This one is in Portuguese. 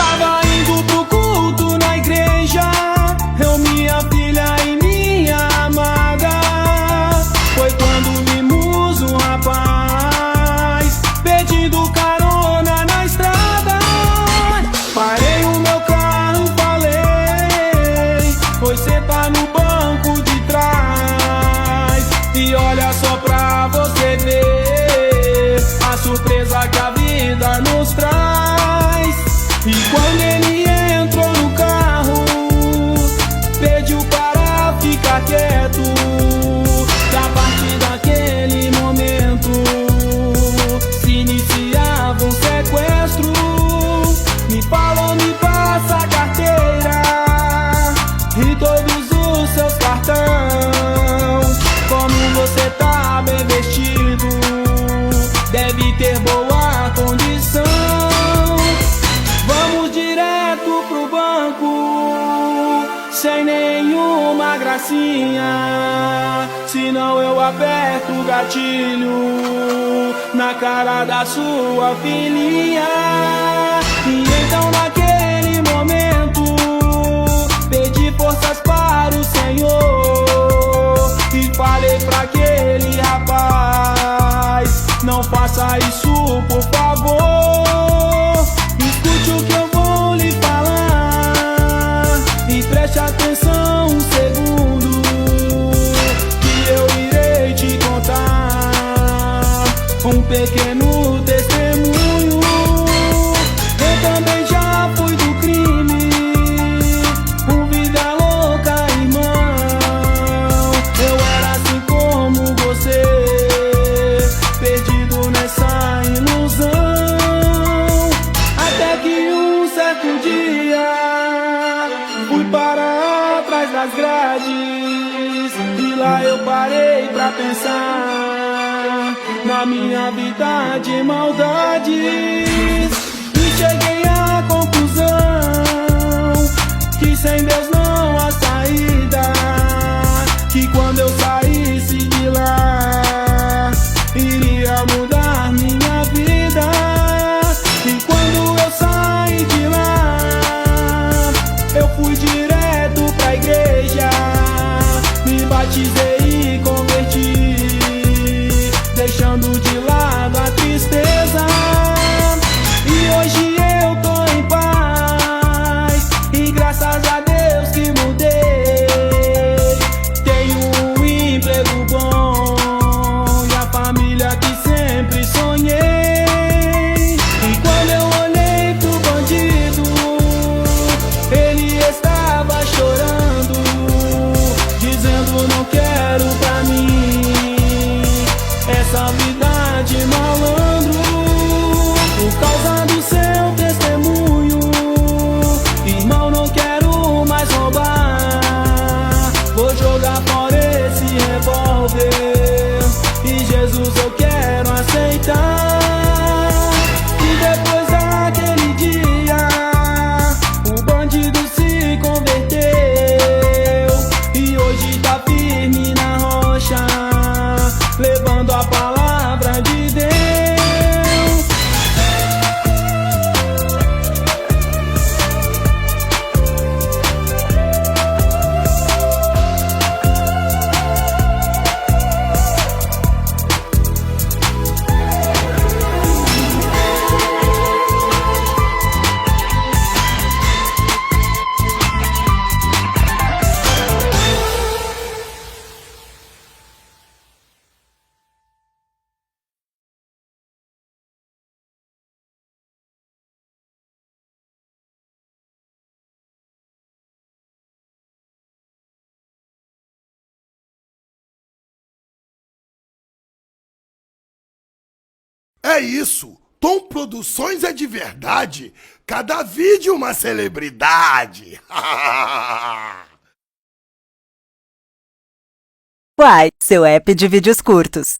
Tava indo pro culto na igreja, eu, minha filha e minha amada. Foi quando vimos um rapaz pedindo carona na estrada. Parei o meu carro e falei: oi, senta no banco de trás. E olha só pra você ver a surpresa que a vida nos traz. E quando ele entrou no carro, pediu para ficar quieto. E a partir daquele momento se iniciava um sequestro. Me falou: me passa a carteira e todos os seus cartões. Como você tá bem vestido, deve ter boa condição. Vamos direto pro banco, sem nenhuma gracinha. Senão eu aperto o gatilho na cara da sua filhinha. E então naquele momento pedi forças para o Senhor e falei pra aquele rapaz: não faça isso, por favor. Escute o que eu vou lhe falar e preste atenção um segundo, que eu irei te contar um pequeno testemunho. Eu também já fui do crime, vida louca, irmão. Eu era assim como você, perdido nessa ilusão. Até que um certo dia fui para trás das grades e lá eu parei pra pensar na minha vida de maldades. E cheguei à conclusão que sem Deus não há saída, que quando eu saísse de lá iria mudar minha vida. E quando eu saí de lá, eu fui direto pra igreja, me batizei e converti, deixando de lado a tristeza. E hoje eu tô em paz e graças a Deus que mudei. Tenho um emprego bom e a família que sempre sonhei. E quando eu olhei pro bandido, ele estava chorando, dizendo: não quero pra mim essa vida de malandro. Por causa do seu testemunho, irmão, não quero mais roubar. Vou jogar fora esse revólver e Jesus eu quero aceitar. E depois daquele dia, o bandido se converteu e hoje tá firme na rocha, levando a palavra de Deus. É isso! Tom Produções é de verdade! Cada vídeo uma celebridade! Uai, seu app de vídeos curtos.